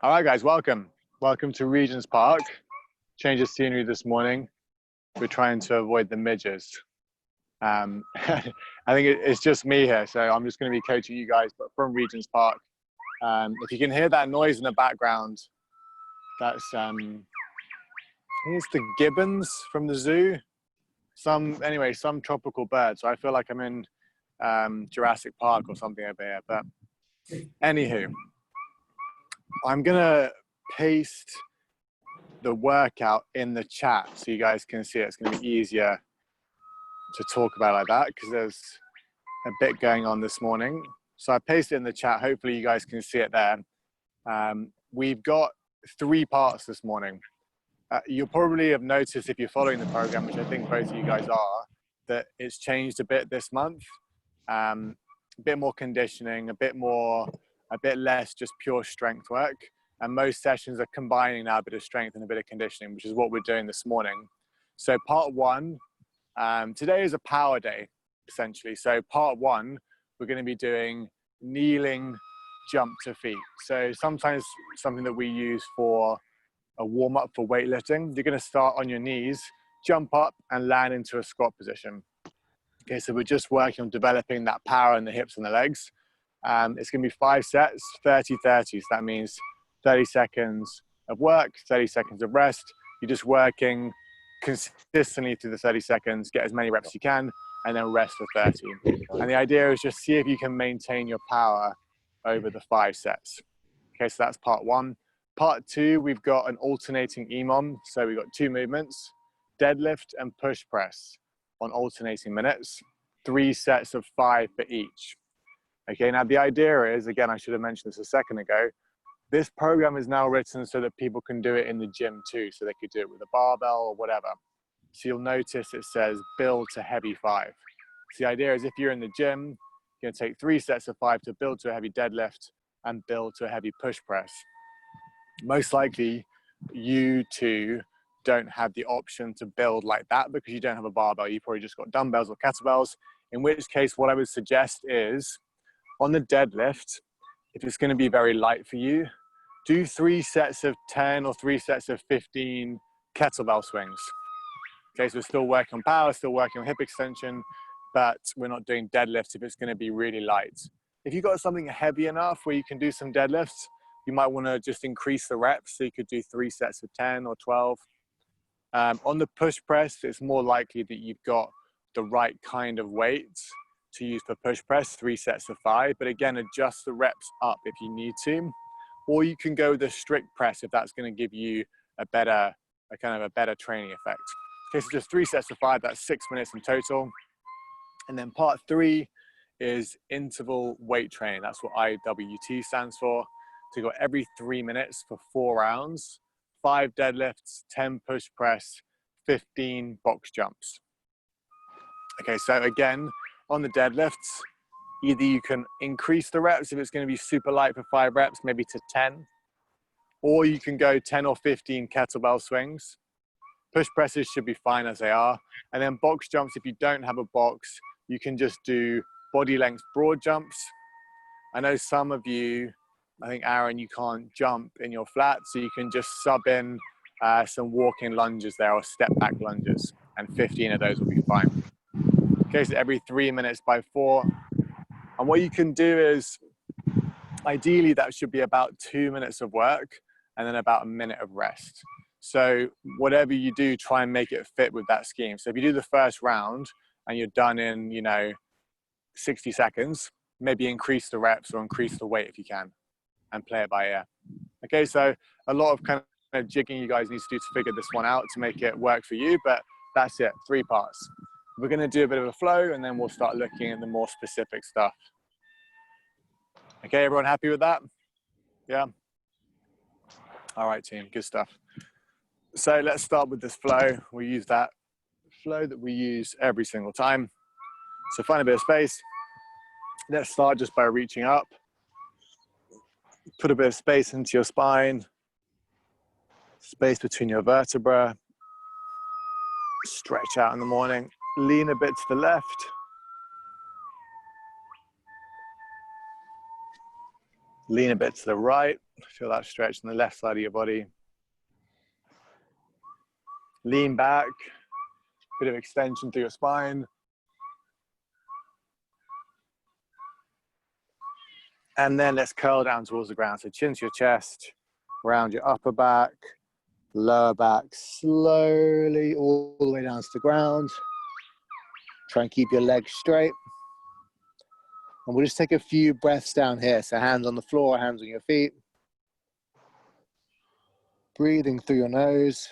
All right, guys, welcome. Welcome to Regent's Park. Change of scenery this morning. We're trying to avoid the midges. I think it's just me here, so I'm just going to be coaching you guys, but from Regent's Park. If you can hear that noise in the background, that's I think it's the gibbons from the zoo. Some tropical bird. So I feel like I'm in Jurassic Park or something over here. But anywho, I'm gonna paste the workout in the chat so you guys can see it. It's gonna be easier to talk about like that because there's a bit going on this morning. So I pasted it in the chat. Hopefully you guys can see it there. We've got 3 parts this morning. You'll probably have noticed if you're following the program, which I think both of you guys are, that it's changed a bit this month. A bit more conditioning, a bit less just pure strength work. And most sessions are combining now a bit of strength and a bit of conditioning, which is what we're doing this morning. So part 1, today is a power day, essentially. So part 1, we're going to be doing kneeling jump to feet. So sometimes something that we use for a warm up for weightlifting. You're going to start on your knees, jump up and land into a squat position. Okay, so we're just working on developing that power in the hips and the legs. It's going to be 5 sets, 30-30. So that means 30 seconds of work, 30 seconds of rest. You're just working consistently through the 30 seconds, get as many reps as you can, and then rest for 30. And the idea is just see if you can maintain your power over the 5 sets. Okay, so that's part 1. Part 2, we've got an alternating EMOM. So we've got 2 movements, deadlift and push press on alternating minutes, 3 sets of 5 for each. Okay, now the idea is, again, I should have mentioned this a second ago, this program is now written so that people can do it in the gym too. So they could do it with a barbell or whatever. So you'll notice it says build to heavy 5. So the idea is if you're in the gym, you're gonna take 3 sets of 5 to build to a heavy deadlift and build to a heavy push press. Most likely you two don't have the option to build like that because you don't have a barbell. You've probably just got dumbbells or kettlebells, in which case what I would suggest is on the deadlift, if it's going to be very light for you, do 3 sets of 10 or 3 sets of 15 kettlebell swings. Okay, so we're still working on power, still working on hip extension, but we're not doing deadlifts if it's going to be really light. If you've got something heavy enough where you can do some deadlifts, you might want to just increase the reps. So you could do 3 sets of 10 or 12. On the push press, it's more likely that you've got the right kind of weight to use for push press, 3 sets of 5. But again, adjust the reps up if you need to. Or you can go with a strict press if that's going to give you a better training effect. Okay, so just 3 sets of 5, that's 6 minutes in total. And then part 3 is interval weight training. That's what IWT stands for. So you've got every 3 minutes for 4 rounds, 5 deadlifts, 10 push press, 15 box jumps. Okay, so again, on the deadlifts, either you can increase the reps if it's going to be super light for 5 reps, maybe to 10, or you can go 10 or 15 kettlebell swings. Push presses should be fine as they are. And then box jumps, if you don't have a box, you can just do body length broad jumps. I know some of you, I think Aaron, you can't jump in your flat, so you can just sub in some walking lunges there or step back lunges, and 15 of those will be fine. Okay, so every 3 minutes by 4. And what you can do is, ideally that should be about 2 minutes of work and then about a minute of rest. So whatever you do, try and make it fit with that scheme. So if you do the first round and you're done in, 60 seconds, maybe increase the reps or increase the weight if you can, and play it by ear. Okay, so a lot of kind of jigging you guys need to do to figure this one out to make it work for you, but that's it, 3 parts. We're going to do a bit of a flow and then we'll start looking at the more specific stuff. Okay, everyone happy with that? Yeah? All right, team, good stuff. So let's start with this flow. We'll use that flow that we use every single time. So find a bit of space. Let's start just by reaching up. Put a bit of space into your spine, space between your vertebrae. Stretch out in the morning. Lean a bit to the left. Lean a bit to the right. Feel that stretch on the left side of your body. Lean back, bit of extension through your spine. And then let's curl down towards the ground. So chin to your chest, round your upper back, lower back, slowly all the way down to the ground. Try and keep your legs straight. And we'll just take a few breaths down here. So hands on the floor, hands on your feet. Breathing through your nose.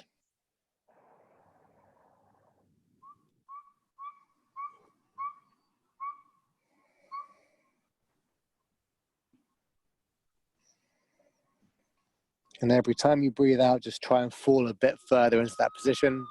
And every time you breathe out, just try and fall a bit further into that position.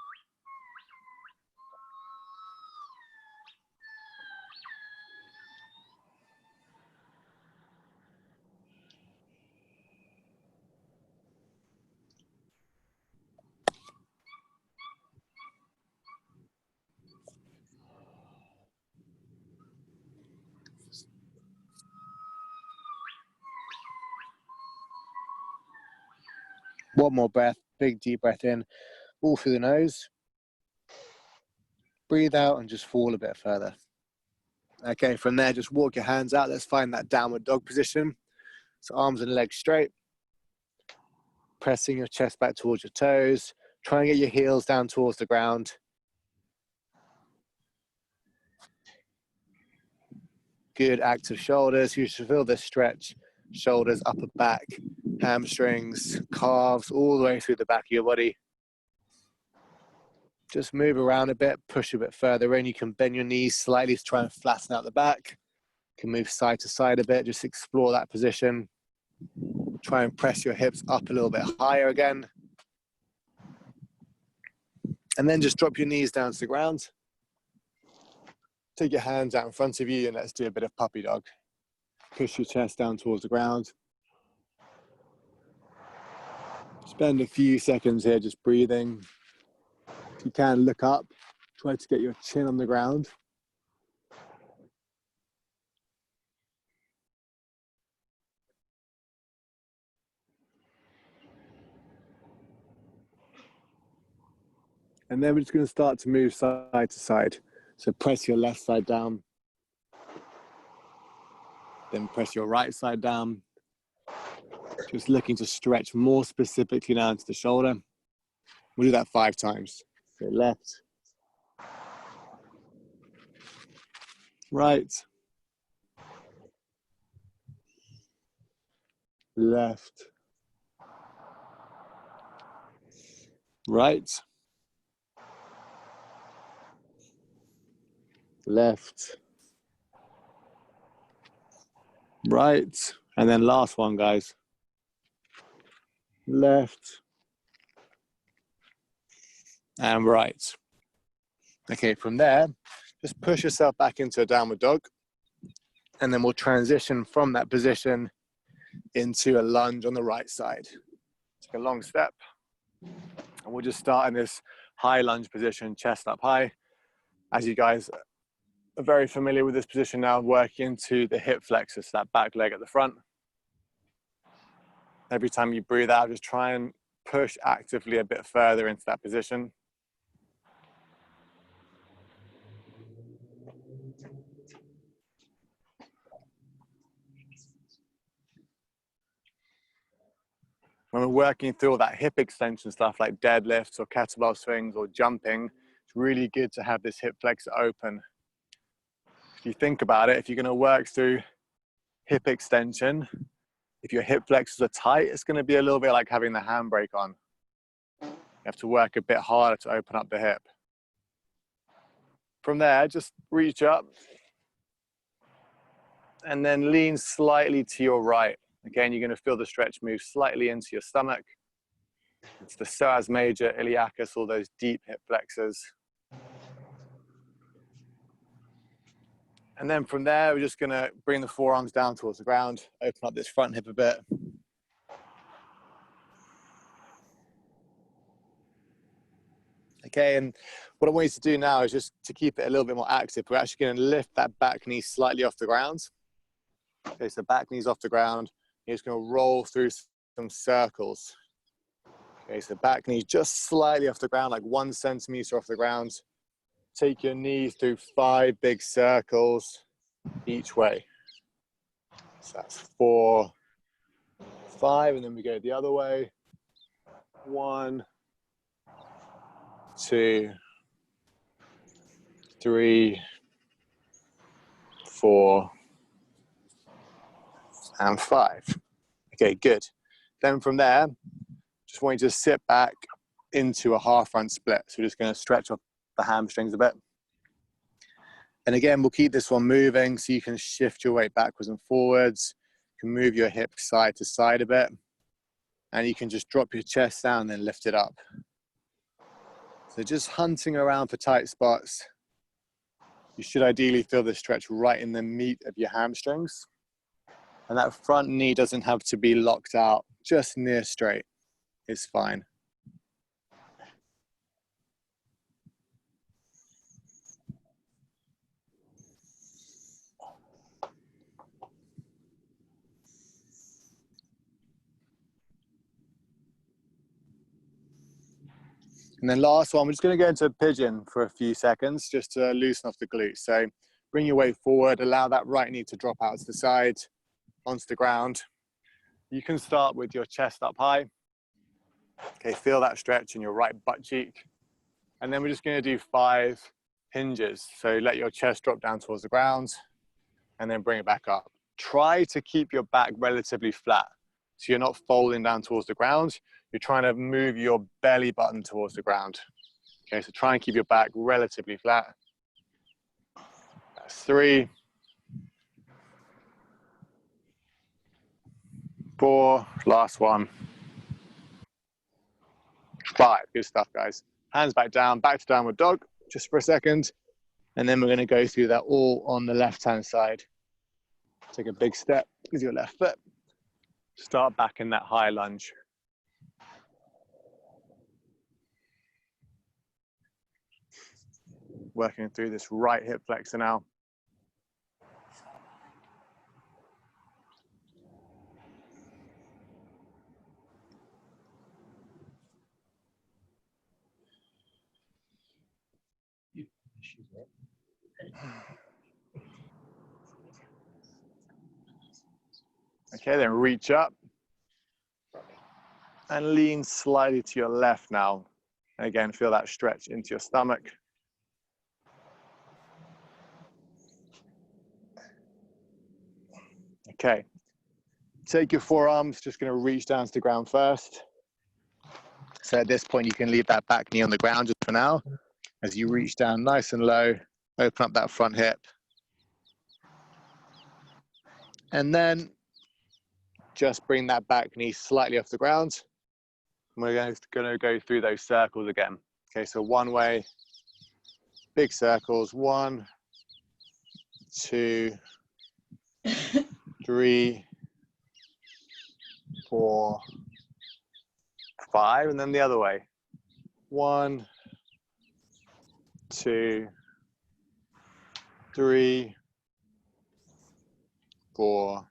One more breath, big deep breath in, all through the nose. Breathe out and just fall a bit further. Okay, from there, just walk your hands out. Let's find that downward dog position. So arms and legs straight. Pressing your chest back towards your toes. Try and get your heels down towards the ground. Good active shoulders. You should feel this stretch. Shoulders, upper back, hamstrings, calves, all the way through the back of your body. Just move around a bit, push a bit further in. You can bend your knees slightly to try and flatten out the back. You can move side to side a bit, just explore that position. Try and press your hips up a little bit higher again. And then just drop your knees down to the ground. Take your hands out in front of you and let's do a bit of puppy dog. Push your chest down towards the ground. Spend a few seconds here just breathing. If you can, look up. Try to get your chin on the ground. And then we're just going to start to move side to side. So press your left side down. Then press your right side down. Just looking to stretch more specifically now into the shoulder. We'll do that 5 times. So left, right, left, right, left, right, and then last one, guys. Left and right. Okay, from there, just push yourself back into a downward dog. And then we'll transition from that position into a lunge on the right side. Take a long step. And we'll just start in this high lunge position, chest up high. As you guys are very familiar with this position now, work into the hip flexors, that back leg at the front. Every time you breathe out, just try and push actively a bit further into that position. When we're working through all that hip extension stuff like deadlifts or kettlebell swings or jumping, it's really good to have this hip flexor open. If you think about it, if you're going to work through hip extension, if your hip flexors are tight, it's going to be a little bit like having the handbrake on. You have to work a bit harder to open up the hip. From there, just reach up and then lean slightly to your right. Again, you're going to feel the stretch move slightly into your stomach. It's the psoas major, iliacus, all those deep hip flexors. And then from there, we're just going to bring the forearms down towards the ground, open up this front hip a bit. Okay, and what I want you to do now is just to keep it a little bit more active. We're actually going to lift that back knee slightly off the ground. Okay, so back knee's off the ground. You're just going to roll through some circles. Okay, so back knee just slightly off the ground, like 1 centimeter off the ground. Take your knees through 5 big circles each way. So that's 4, 5, and then we go the other way. 1, 2, 3, 4, and 5. Okay, good. Then from there, just want you to sit back into a half front split. So we're just going to stretch off the hamstrings a bit. And again, we'll keep this one moving so you can shift your weight backwards and forwards. You can move your hips side to side a bit. And you can just drop your chest down and then lift it up. So just hunting around for tight spots. You should ideally feel the stretch right in the meat of your hamstrings. And that front knee doesn't have to be locked out, just near straight is fine. And then last one, we're just going to go into a pigeon for a few seconds just to loosen off the glutes. So bring your weight forward, allow that right knee to drop out to the side, onto the ground. You can start with your chest up high. Okay, feel that stretch in your right butt cheek. And then we're just going to do 5 hinges. So let your chest drop down towards the ground and then bring it back up. Try to keep your back relatively flat. So you're not folding down towards the ground. You're trying to move your belly button towards the ground. Okay, so try and keep your back relatively flat. That's 3, 4, last one, 5. Good stuff, guys. Hands back to downward dog, just for a second. And then we're going to go through that all on the left-hand side. Take a big step with your left foot. Start back in that high lunge. Working through this right hip flexor now. Okay, then reach up and lean slightly to your left now. And again, feel that stretch into your stomach. Okay, take your forearms, just going to reach down to the ground first. So at this point, you can leave that back knee on the ground just for now. As you reach down nice and low, open up that front hip. And then just bring that back knee slightly off the ground. And we're going to go through those circles again. Okay, so one way, big circles, 1, 2, 3, 4, 5, and then the other way. 1, 2, 3, 4,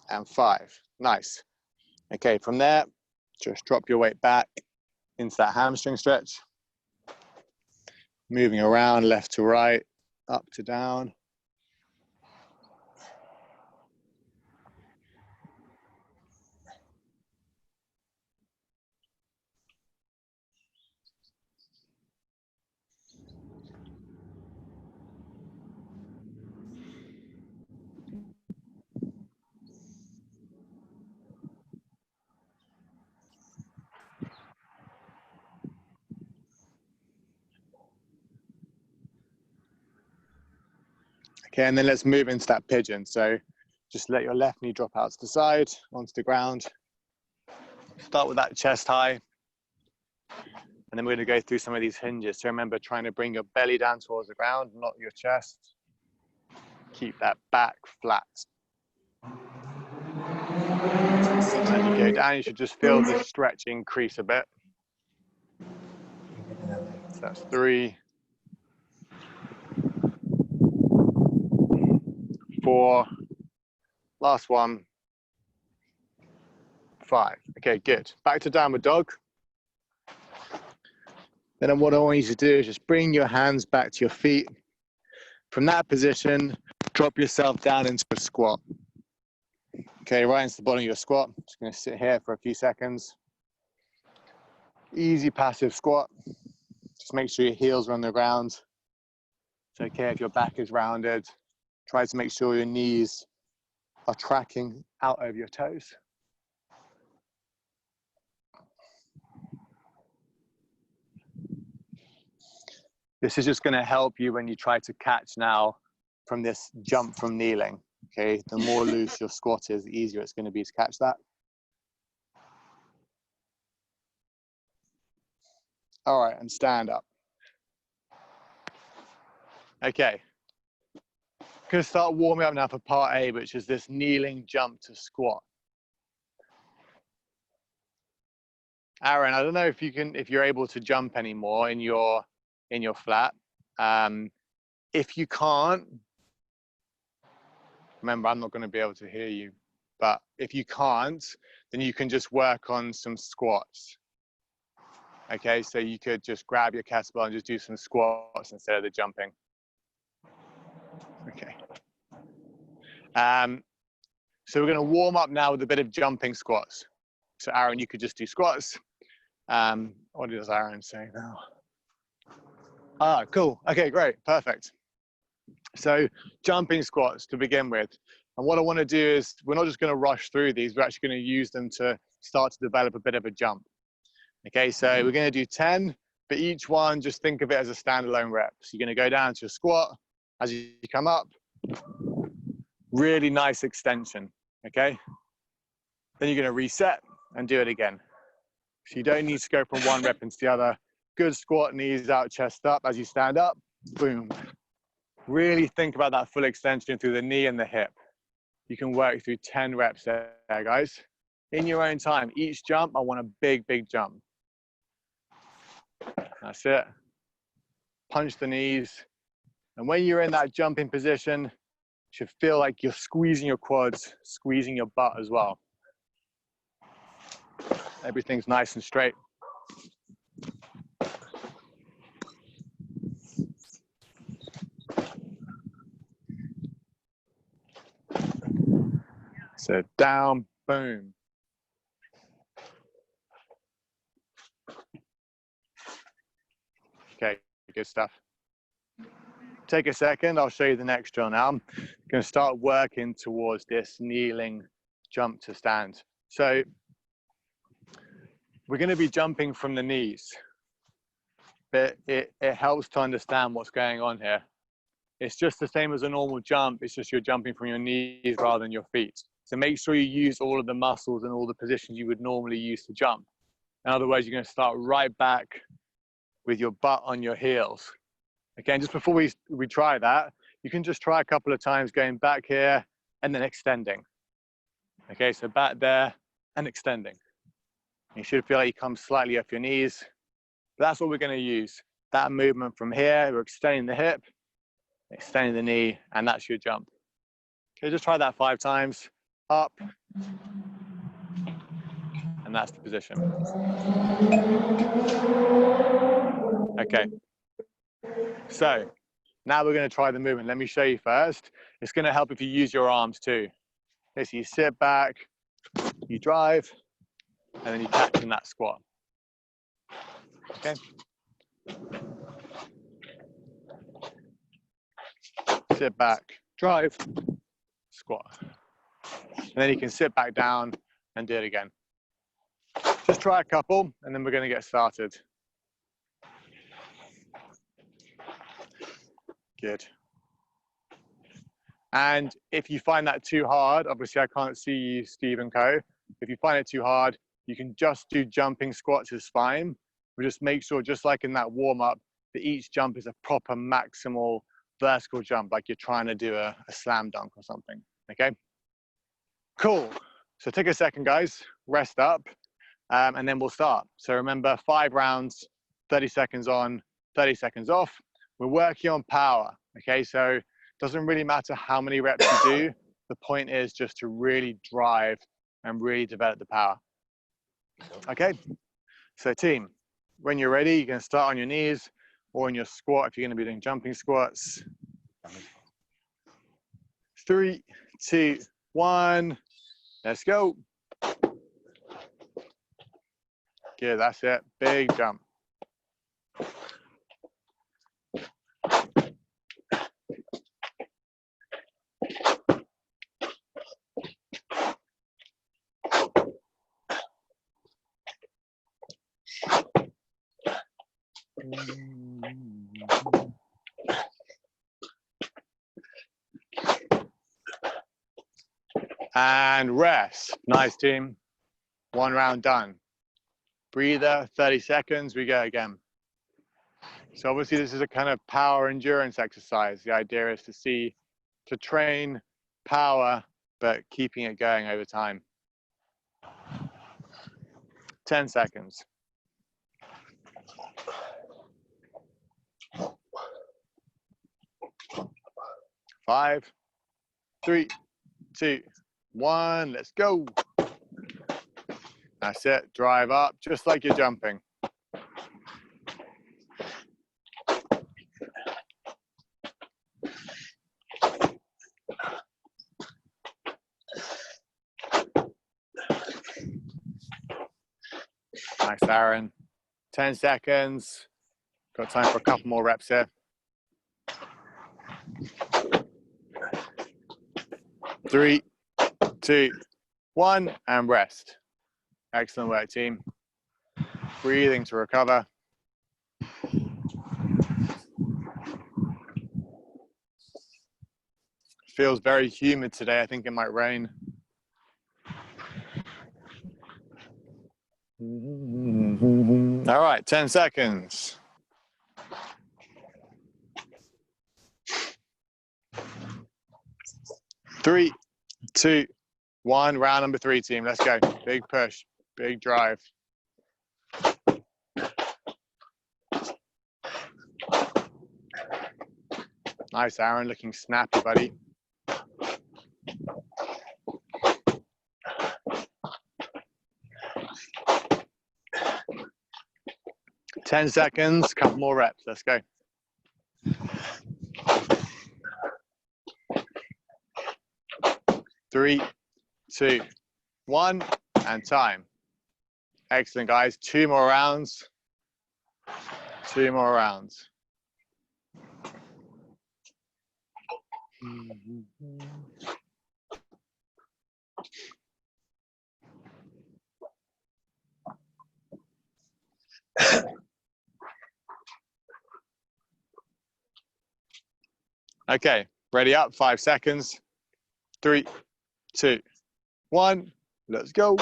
and 5. Nice. Okay, from there, just drop your weight back into that hamstring stretch. Moving around left to right, up to down. Okay, and then let's move into that pigeon. So just let your left knee drop out to the side, onto the ground. Start with that chest high. And then we're going to go through some of these hinges. So remember, trying to bring your belly down towards the ground, not your chest. Keep that back flat. As you go down, you should just feel the stretch increase a bit. So that's 3, 4, Last one. 5. Okay, good. Back to downward dog. Then what I want you to do is just bring your hands back to your feet. From that position, drop yourself down into a squat. Okay, right into the bottom of your squat. Just going to sit here for a few seconds. Easy passive squat. Just make sure your heels are on the ground. It's okay if your back is rounded. Try to make sure your knees are tracking out over your toes. This is just going to help you when you try to catch now from this jump from kneeling. Okay, the more loose your squat is, the easier it's going to be to catch that. All right, and stand up. Okay, going to start warming up now for part A, which is this kneeling jump to squat. Aaron, I don't know if you're able to jump anymore in your flat. If you can't, remember, I'm not going to be able to hear you, but if you can't, then you can just work on some squats. Okay, so you could just grab your kettlebell and just do some squats instead of the jumping. Okay. So we're going to warm up now with a bit of jumping squats. So Aaron, you could just do squats. What does Aaron say now? Ah, cool. Okay, great. Perfect. So jumping squats to begin with. And what I want to do is, we're not just going to rush through these, we're actually going to use them to start to develop a bit of a jump. Okay, so we're going to do 10, but each one, just think of it as a standalone rep. So you're going to go down to a squat. As you come up, really nice extension, okay? Then you're going to reset and do it again. So you don't need to go from one rep into the other. Good squat, knees out, chest up. As you stand up, boom. Really think about that full extension through the knee and the hip. You can work through 10 reps there, guys. In your own time, each jump, I want a big, big jump. That's it. Punch the knees. And when you're in that jumping position, you should feel like you're squeezing your quads, squeezing your butt as well. Everything's nice and straight. So down, boom. Okay, good stuff. Take a second, I'll show you the next drill now. I'm going to start working towards this kneeling jump to stand. So we're going to be jumping from the knees, but it helps to understand what's going on here. It's just the same as a normal jump, it's just you're jumping from your knees rather than your feet. So make sure you use all of the muscles and all the positions you would normally use to jump. In other words, you're going to start right back with your butt on your heels. Again, just before we try that, you can just try a couple of times going back here and then extending. Okay, so back there and extending. You should feel like you come slightly off your knees. But that's what we're going to use. That movement from here, we're extending the hip, extending the knee, and that's your jump. Okay, just try that 5 times. Up. And that's the position. Okay. So now we're going to try the movement. Let me show you first. It's going to help if you use your arms too. Okay, so you sit back, you drive, and then you catch in that squat. Okay. Sit back, drive, squat. And then you can sit back down and do it again. Just try a couple, and then we're going to get started. Good. And if you find that too hard, obviously I can't see you, Steve and Co. If you find it too hard, you can just do jumping squats, is fine. But just make sure, just like in that warm up, that each jump is a proper maximal vertical jump, like you're trying to do a slam dunk or something, okay? Cool. So take a second, guys, rest up, and then we'll start. So remember, 5 rounds, 30 seconds on, 30 seconds off. We're working on power, okay? So it doesn't really matter how many reps you do, The point is just to really drive and really develop the power. Okay, so team, when you're ready, you can start on your knees or in your squat if you're going to be doing jumping squats. 3, 2, 1, let's go. Good, that's it, big jump. And rest. Nice, team. 1 round done. Breather, 30 seconds, we go again. So obviously this is a kind of power endurance exercise. The idea is to train power, but keeping it going over time. 10 seconds. 5, 3, 2, 1, let's go. That's it, drive up, just like you're jumping. Nice, Aaron. 10 seconds. Got time for a couple more reps here. 3, 2, 1, and rest. Excellent work, team. Breathing to recover. Feels very humid today. I think it might rain. All right, 10 seconds. 3, 2, 1, round number 3, team. Let's go. Big push, big drive. Nice, Aaron, looking snappy, buddy. Ten seconds, couple more reps. Let's go. 3, 2, 1, and time. Excellent, guys. 2 more rounds. 2 more rounds. Okay, ready up, 5 seconds. 3, 2, 1, let's go.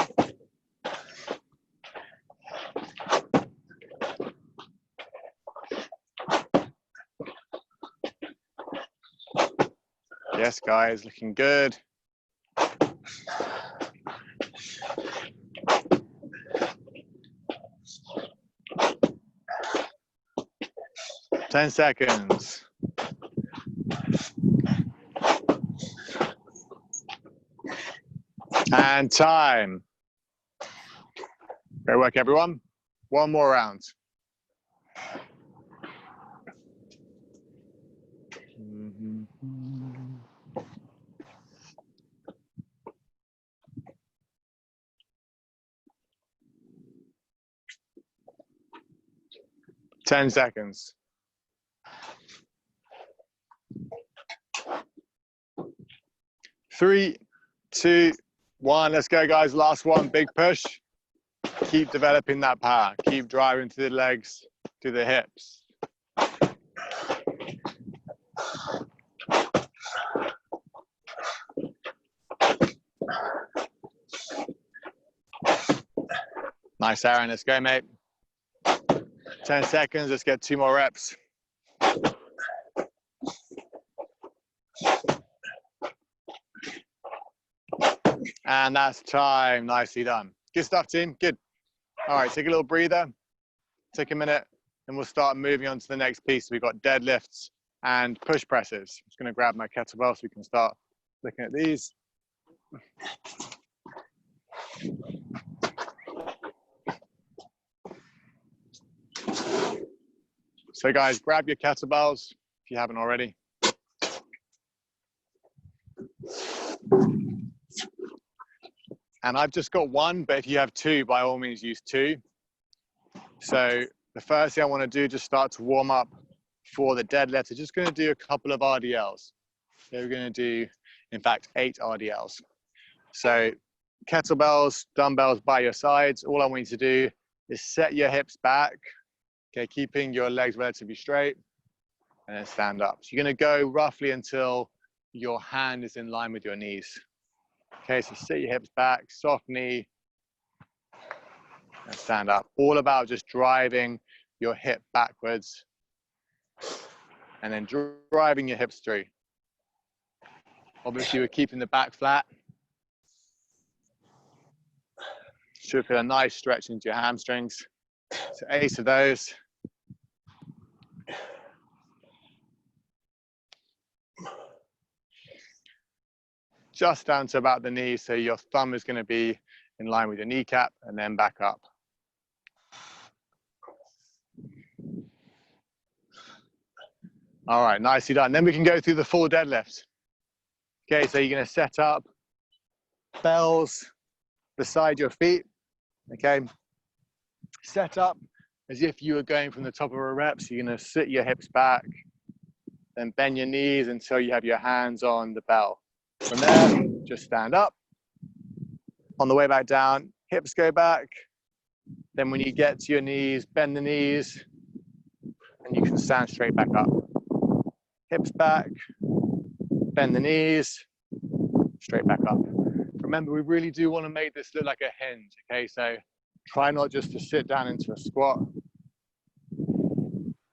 Yes, guys, looking good. Ten seconds. And time. Great work, everyone. 1 more round. Ten seconds. 3, 2, 1. Let's go, guys. Last one. Big push. Keep developing that power. Keep driving to the legs, to the hips. Nice, Aaron. Let's go, mate. 10 seconds. Let's get 2 more reps. And that's time. Nicely done. Good stuff, team. Good. All right, take a little breather. Take a minute, and we'll start moving on to the next piece. We've got deadlifts and push presses. I'm just going to grab my kettlebell so we can start looking at these. So guys, grab your kettlebells if you haven't already. And I've just got one, but if you have two, by all means use two. So the first thing I want to do, just start to warm up for the deadlift. I'm just going to do a couple of RDLs. So we're going to do, in fact, 8 RDLs. So kettlebells, dumbbells by your sides. All I want you to do is set your hips back, okay, keeping your legs relatively straight, and then stand up. So you're going to go roughly until your hand is in line with your knees. Okay, so sit your hips back, soft knee, and stand up. All about just driving your hip backwards and then driving your hips through. Obviously, we're keeping the back flat. Should feel a nice stretch into your hamstrings. So 8 of those. Just down to about the knee, so your thumb is going to be in line with your kneecap, and then back up. All right, nicely done. Then we can go through the full deadlift. Okay, so you're going to set up bells beside your feet. Okay, set up as if you were going from the top of a rep. So you're going to sit your hips back, then bend your knees until you have your hands on the bell. From there, just stand up. On the way back down, hips go back. Then when you get to your knees, bend the knees, and you can stand straight back up. Hips back, bend the knees, straight back up. Remember, we really do want to make this look like a hinge, okay? So try not just to sit down into a squat.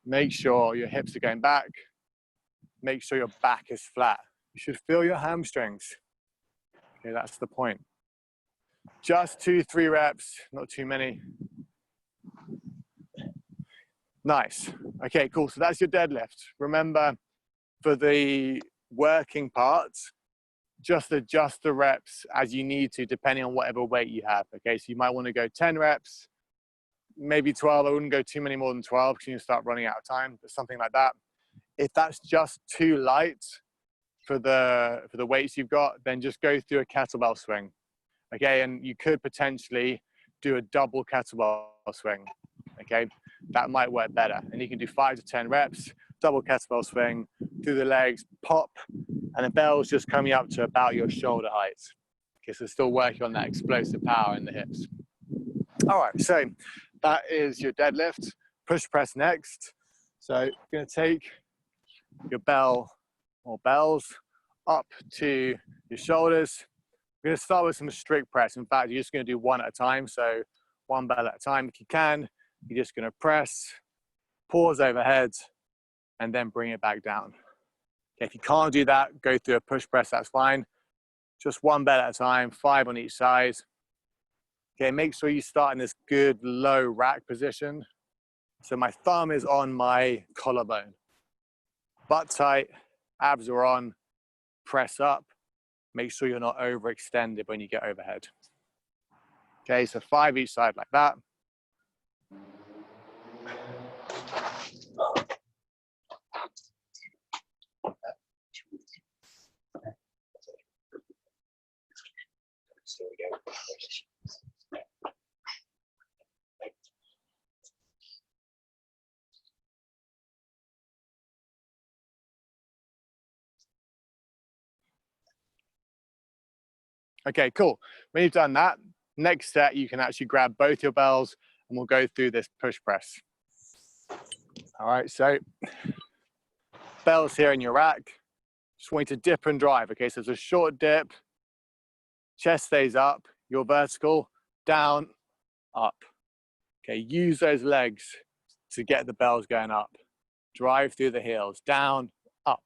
Make sure your hips are going back. Make sure your back is flat. You should feel your hamstrings. Okay, that's the point. Just 2-3 reps, not too many. Nice. Okay, cool. So that's your deadlift. Remember, for the working parts, just adjust the reps as you need to, depending on whatever weight you have. Okay, so you might want to go 10 reps, maybe 12. I wouldn't go too many more than 12 because you start running out of time, but something like that. If that's just too light for the weights you've got, then just go through a kettlebell swing. Okay, and you could potentially do a double kettlebell swing. Okay, that might work better. And you can do 5 to 10 reps, double kettlebell swing through the legs, pop, and the bell's just coming up to about your shoulder height. Okay, so still working on that explosive power in the hips. All right, so that is your deadlift. Push press next. So you're going to take your bell or bells up to your shoulders. We're going to start with some strict press. In fact, you're just going to do one at a time. So one bell at a time. If you can, you're just going to press, pause overhead, and then bring it back down. Okay, if you can't do that, go through a push press, that's fine. Just one bell at a time, 5 on each side. Okay, make sure you start in this good low rack position. So my thumb is on my collarbone. Butt tight, abs are on, press up. Make sure you're not overextended when you get overhead. Okay, so 5 each side like that. Okay, cool. When you've done that, next set, you can actually grab both your bells and we'll go through this push press. All right, so bells here in your rack. Just want you to dip and drive. Okay, so it's a short dip, chest stays up, you're vertical, down, up. Okay, use those legs to get the bells going up. Drive through the heels, down, up.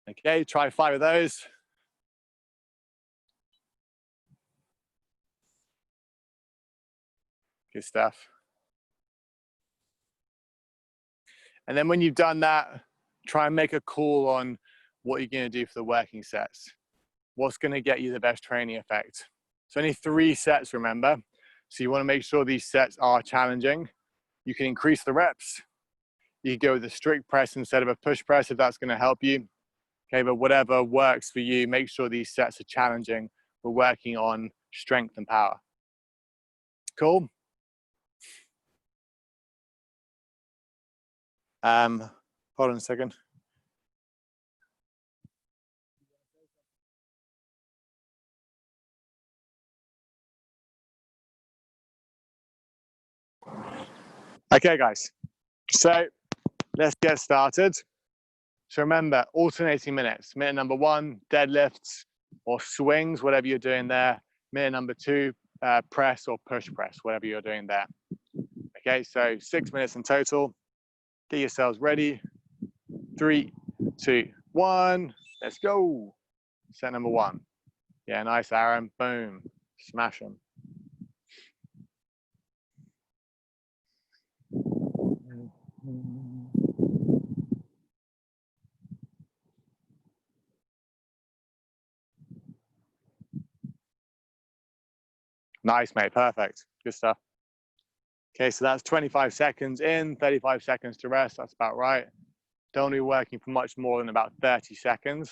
Okay, try 5 of those. Good stuff. And then when you've done that, try and make a call on what you're going to do for the working sets. What's going to get you the best training effect? So only 3 sets, remember. So you want to make sure these sets are challenging. You can increase the reps. You can go with a strict press instead of a push press if that's going to help you. Okay, but whatever works for you, make sure these sets are challenging. We're working on strength and power. Cool. Hold on a second. Okay, guys. So let's get started. So remember, alternating minutes. Minute number 1, deadlifts or swings, whatever you're doing there. Minute number 2, press or push press, whatever you're doing there. Okay, so 6 minutes in total. Get yourselves ready. 3, 2, 1. Let's go. Set number 1. Yeah, nice, Aaron. Boom. Smash them. Nice, mate. Perfect. Good stuff. Okay, so that's 25 seconds in, 35 seconds to rest. That's about right. Don't be working for much more than about 30 seconds.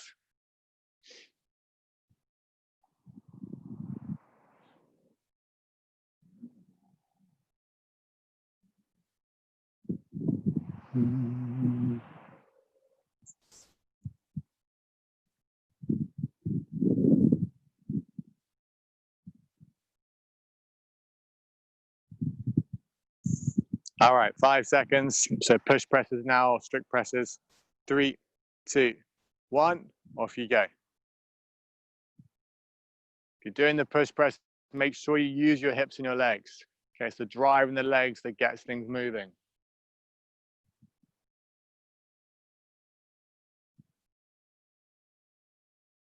All right, 5 seconds. So push presses now, strict presses. 3, 2, 1, off you go. If you're doing the push press, make sure you use your hips and your legs. Okay, so driving the legs that gets things moving.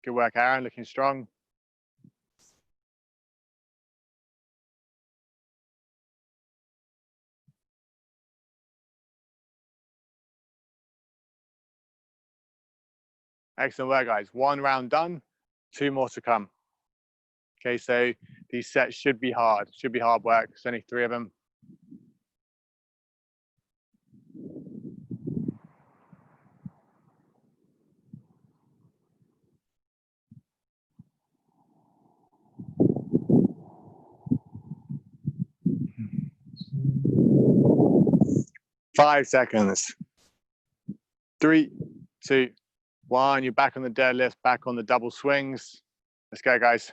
Good work, Aaron, looking strong. Excellent work, guys. 1 round done, 2 more to come. Okay, so these sets should be hard work. There's only 3 of them. Five seconds. 3, 2, 1. You're back on the deadlift, back on the double swings. Let's go, guys.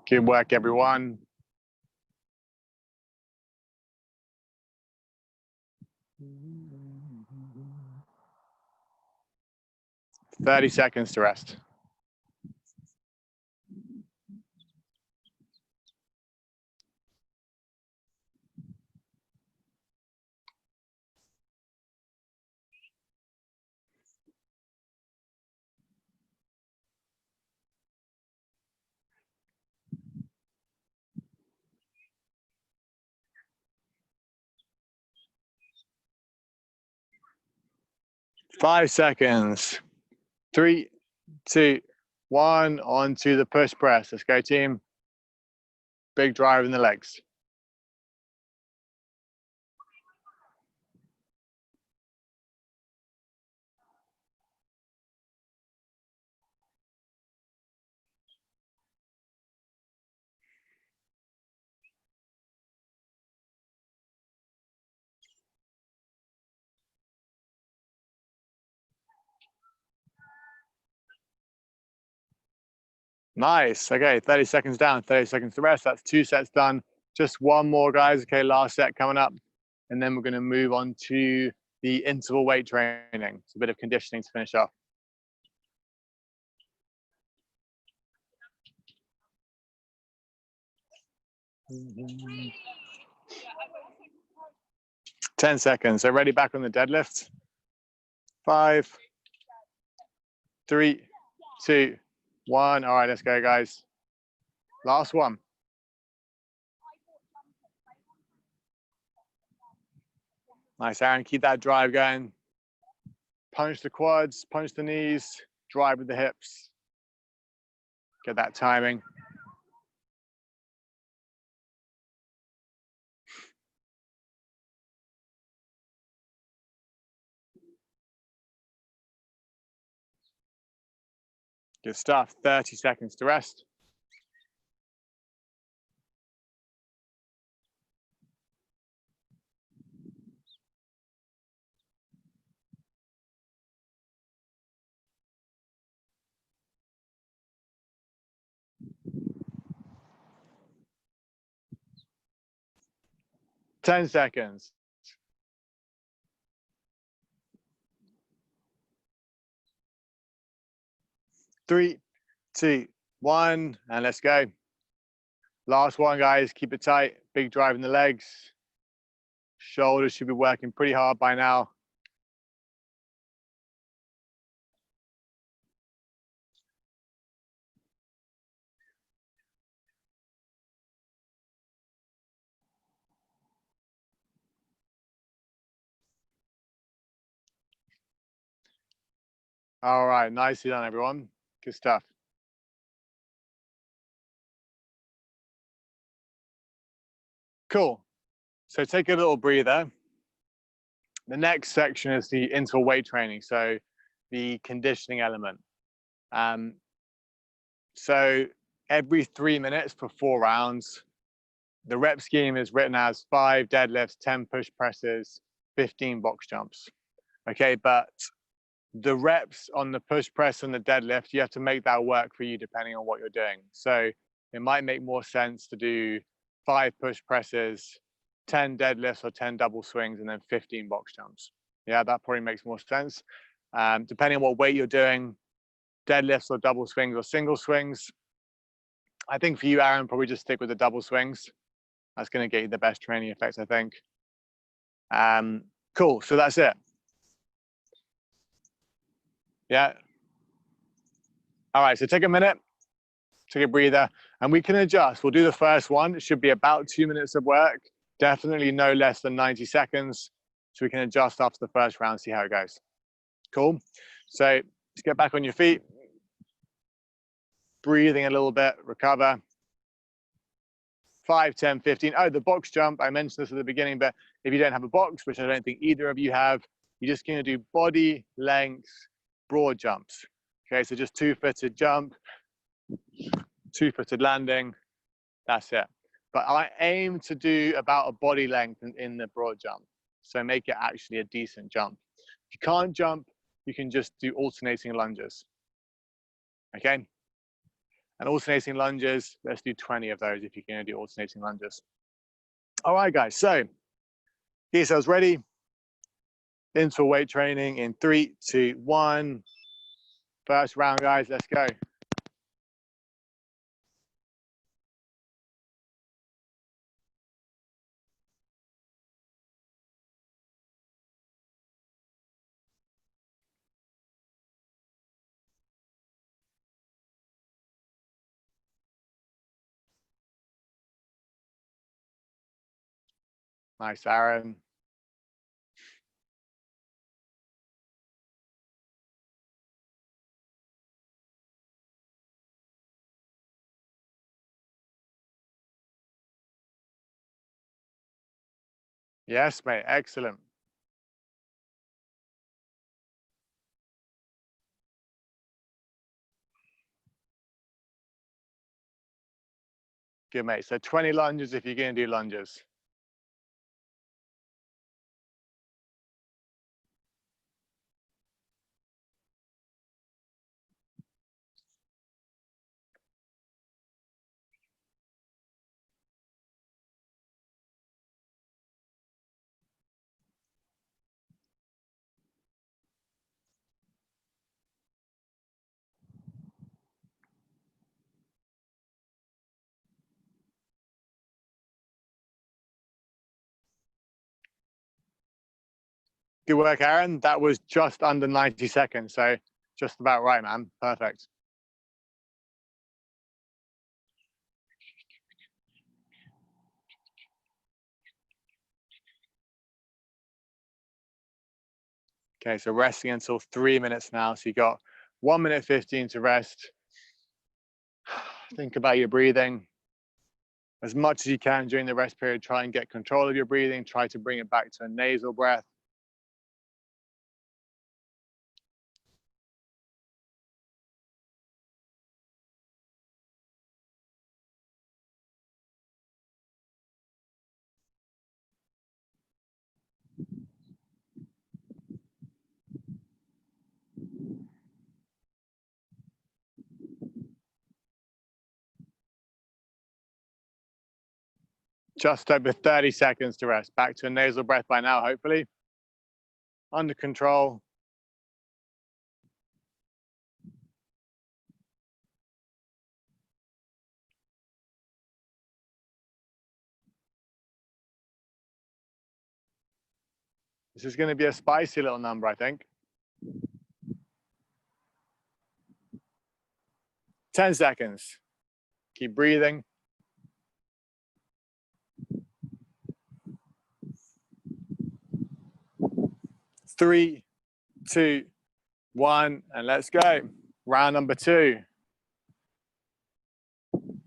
Good work, everyone. "30 seconds to rest." "5 seconds. 3, 2, 1. On to the push press. Let's go, team. Big drive in the legs. Nice. Okay, 30 seconds down, 30 seconds to rest. That's 2 sets done. Just 1 more, guys. Okay, last set coming up. And then we're going to move on to the interval weight training. It's a bit of conditioning to finish off. Mm-hmm. 10 seconds. So ready, back on the deadlift. 5, 3, 2, 1. All right, let's go, guys. Last one. Nice, Aaron. Keep that drive going. Punch the quads, punch the knees, drive with the hips. Get that timing. Good stuff. 30 seconds to rest. Ten seconds. 3, 2, 1, and let's go. Last one, guys. Keep it tight. Big drive in the legs. Shoulders should be working pretty hard by now. All right, nicely done, everyone. Good stuff. Cool. So take a little breather. The next section is the interval weight training, so the conditioning element. So every 3 minutes for 4 rounds, the rep scheme is written as 5 deadlifts, 10 push presses, 15 box jumps. Okay, but the reps on the push press and the deadlift, you have to make that work for you depending on what you're doing. So it might make more sense to do 5 push presses, 10 deadlifts or 10 double swings, and then 15 box jumps. Yeah, that probably makes more sense. Depending on what weight you're doing, deadlifts or double swings or single swings. I think for you, Aaron, probably just stick with the double swings. That's going to get you the best training effects, I think. Cool, so that's it. Yeah. All right, so take a minute, take a breather, and we can adjust. We'll do the first one. It should be about 2 minutes of work, definitely no less than 90 seconds. So we can adjust after the first round, see how it goes. Cool. So let's get back on your feet. Breathing a little bit, recover. 5, 10, 15. Oh, the box jump, I mentioned this at the beginning, but if you don't have a box, which I don't think either of you have, you're just going to do body length broad jumps. Okay, so just 2-footed jump, 2-footed landing, that's it. But I aim to do about a body length in the broad jump, so make it actually a decent jump. If you can't jump, you can just do alternating lunges. Okay, and alternating lunges, let's do 20 of those if you're going to do alternating lunges. All right, guys, so get yourselves ready. Interval weight training in 3, 2, 1. First round, guys, let's go. Nice, Aaron. Yes, mate, excellent. Good, mate. So 20 lunges if you're going to do lunges. Good work, Aaron. That was just under 90 seconds. So just about right, man. Perfect. Okay, so resting until 3 minutes now. So you got 1 minute 15 to rest. Think about your breathing. As much as you can during the rest period, try and get control of your breathing. Try to bring it back to a nasal breath. Just over 30 seconds to rest. Back to a nasal breath by now, hopefully. Under control. This is going to be a spicy little number, I think. 10 seconds. Keep breathing. 3, 2, 1, and let's go. Round number 2.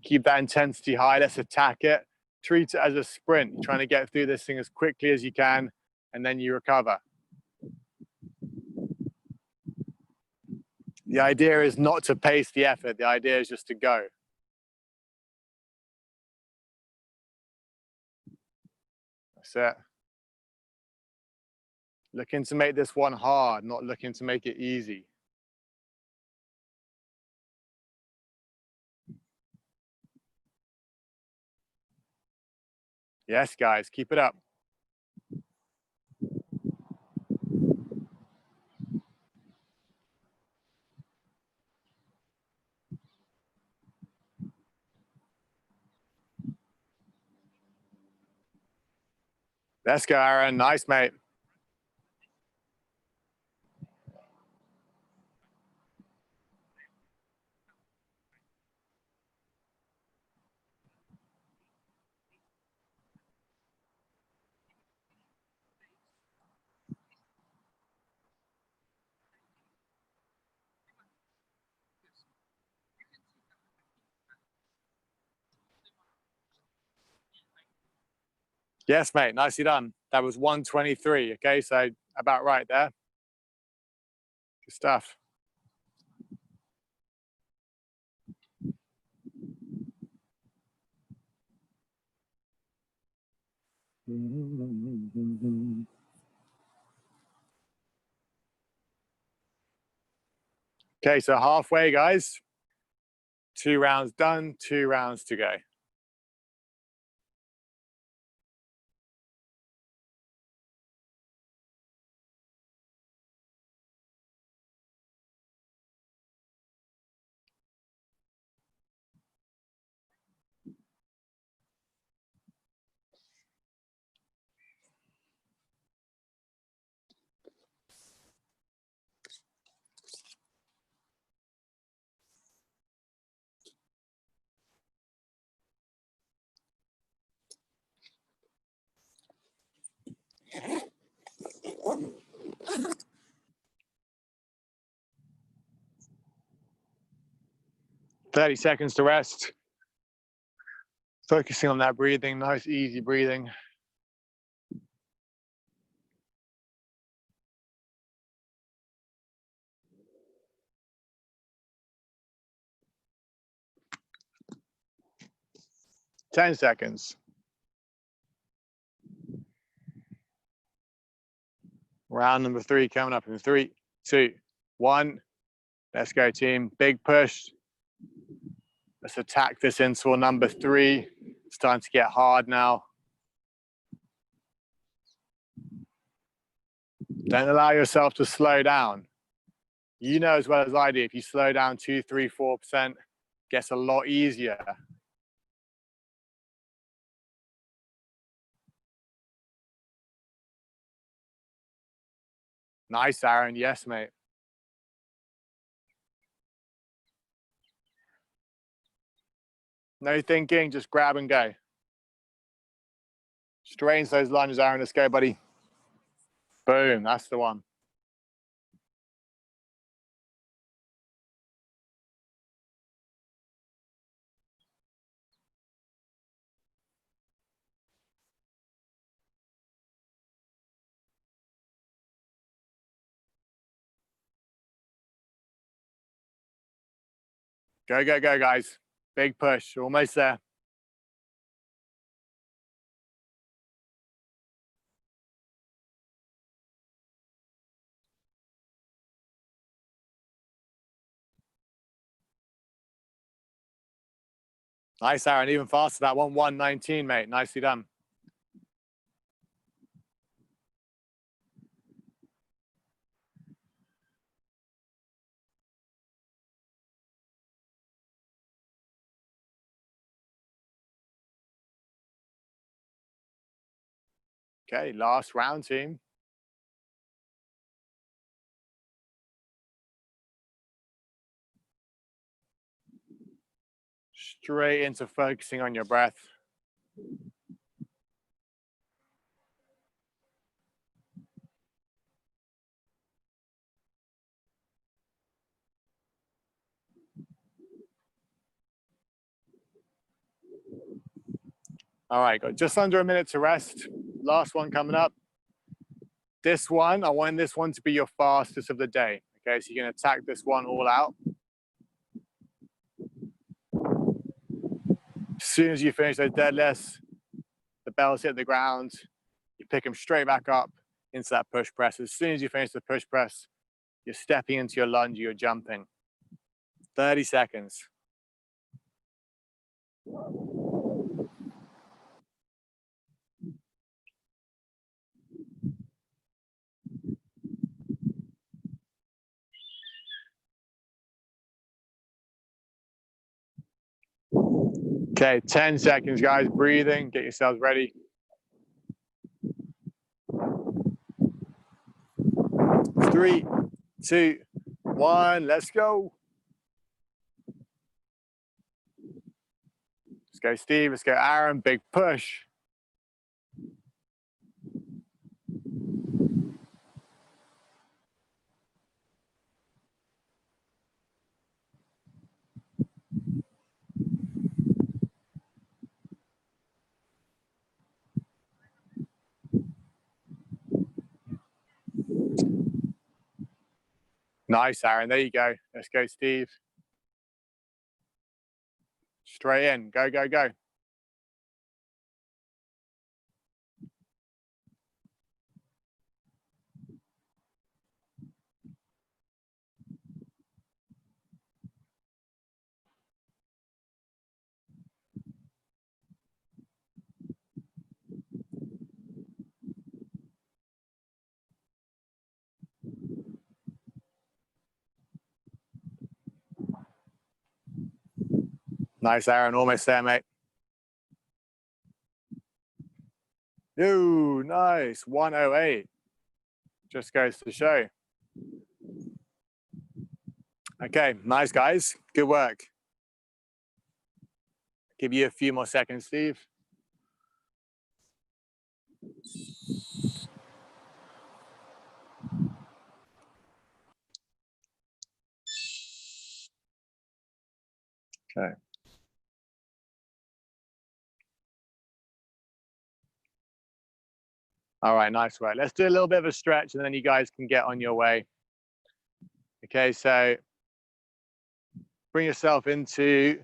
Keep that intensity high. Let's attack it. Treat it as a sprint. You're trying to get through this thing as quickly as you can, and then you recover. The idea is not to pace the effort. The idea is just to go. That's it. Looking to make this one hard, not looking to make it easy. Yes, guys, keep it up. Let's go, Aaron. Nice, mate. Yes, mate. Nicely done. That was 123. Okay, so about right there. Good stuff. Okay, so halfway, guys. 2 rounds done, 2 rounds to go. Thirty seconds to rest. Focusing on that breathing, nice, easy breathing. Ten seconds. Round number 3 coming up in 3, 2, 1. Let's go, team. Big push. Let's attack this interval number 3. It's starting to get hard now. Don't allow yourself to slow down. You know as well as I do, if you slow down 2, 3, 4%, it gets a lot easier. Nice, Aaron. Yes, mate. No thinking, just grab and go. Straight into those lunges, Aaron. Let's go, buddy. Boom, that's the one. Go, go, go, guys. Big push, almost there. Nice, Aaron, even faster. That one, 1:19, mate. Nicely done. Okay, last round, team. Straight into focusing on your breath. All right, got just under a minute to rest. Last one coming up. This one, I want this one to be your fastest of the day. Okay, so you're gonna attack this one all out. As soon as you finish those deadlifts, the bells hit the ground, you pick them straight back up into that push press. As soon as you finish the push press, you're stepping into your lunge, you're jumping. 30 seconds. Okay, 10 seconds, guys. Breathing, get yourselves ready. 3, 2, 1, let's go. Let's go, Steve. Let's go, Aaron. Big push. Nice, Aaron. There you go. Let's go, Steve. Straight in. Go, go, go. Nice, Aaron. Almost there, mate. Ooh, nice. 1:08. Just goes to show. Okay, nice, guys. Good work. Give you a few more seconds, Steve. Okay. All right, nice work. Let's do a little bit of a stretch and then you guys can get on your way. Okay, so bring yourself into,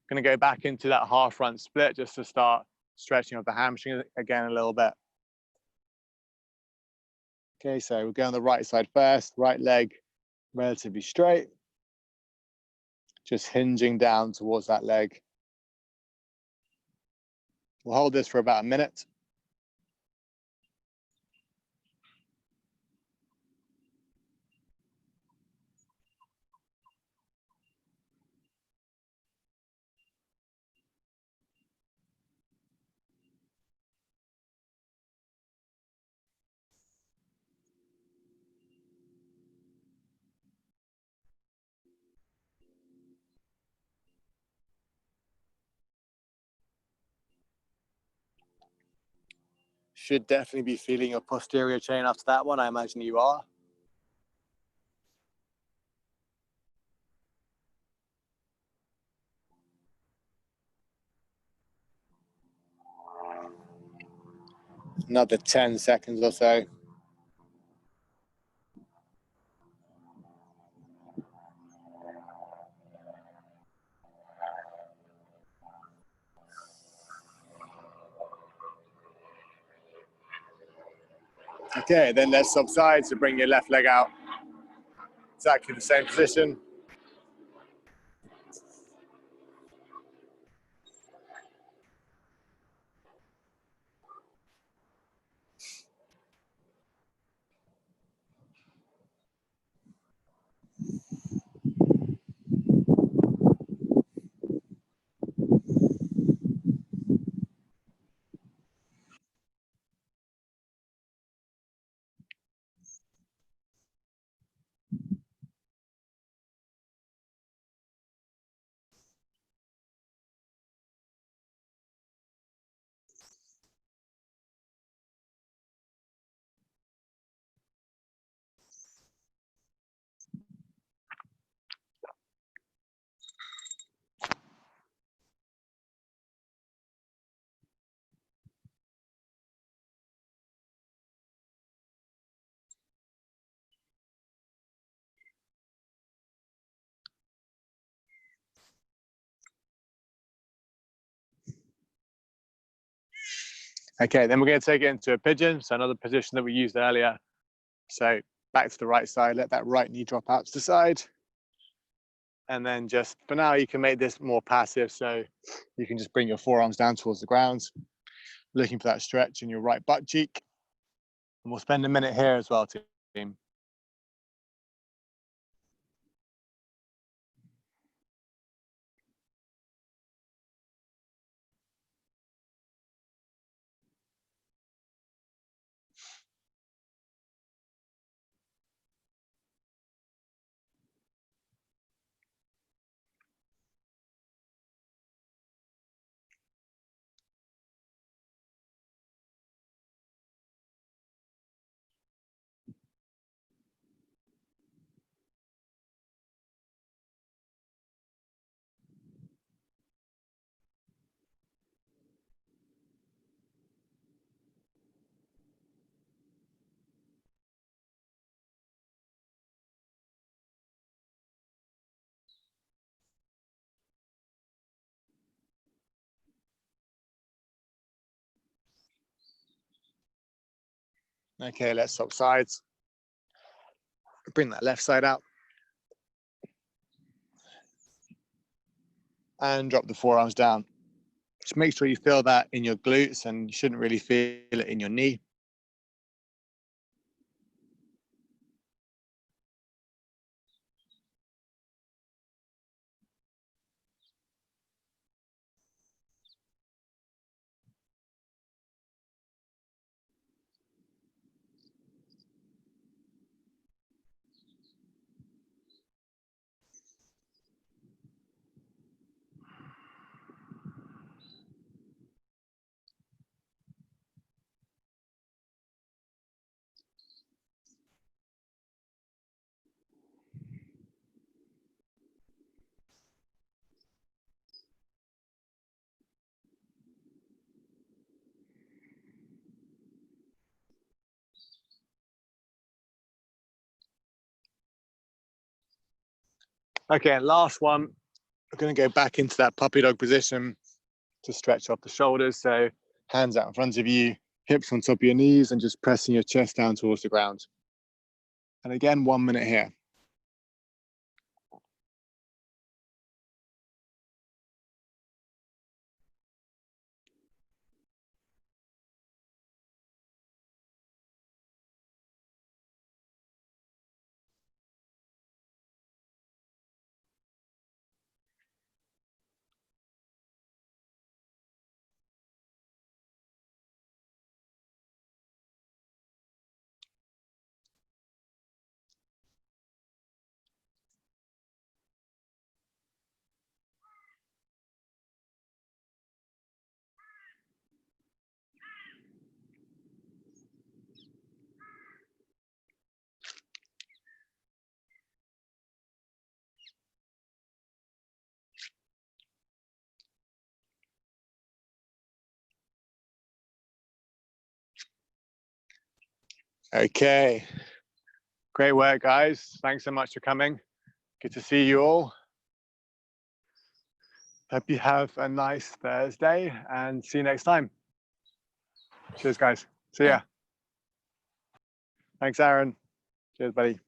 going to go back into that half front split just to start stretching of the hamstring again a little bit. Okay, so we're going on the right side first, right leg relatively straight, just hinging down towards that leg. We'll hold this for about a minute. Should definitely be feeling your posterior chain after that one. I imagine you are. Another 10 seconds or so. Okay, then let's subside, so bring your left leg out. Exactly the same position. Okay, then we're going to take it into a pigeon, so another position that we used earlier. So back to the right side, let that right knee drop out to the side. And then just, for now, you can make this more passive, so you can just bring your forearms down towards the ground, looking for that stretch in your right butt cheek. And we'll spend a minute here as well, team. Okay, let's swap sides. Bring that left side out. And drop the forearms down. Just make sure you feel that in your glutes, and you shouldn't really feel it in your knee. Okay, last one. We're going to go back into that puppy dog position to stretch off the shoulders. So hands out in front of you, hips on top of your knees, and just pressing your chest down towards the ground. And again, 1 minute here. Okay. Great work, guys. Thanks so much for coming. Good to see you all. Hope you have a nice Thursday, and see you next time. Cheers, guys. See ya. Thanks, Aaron. Cheers, buddy.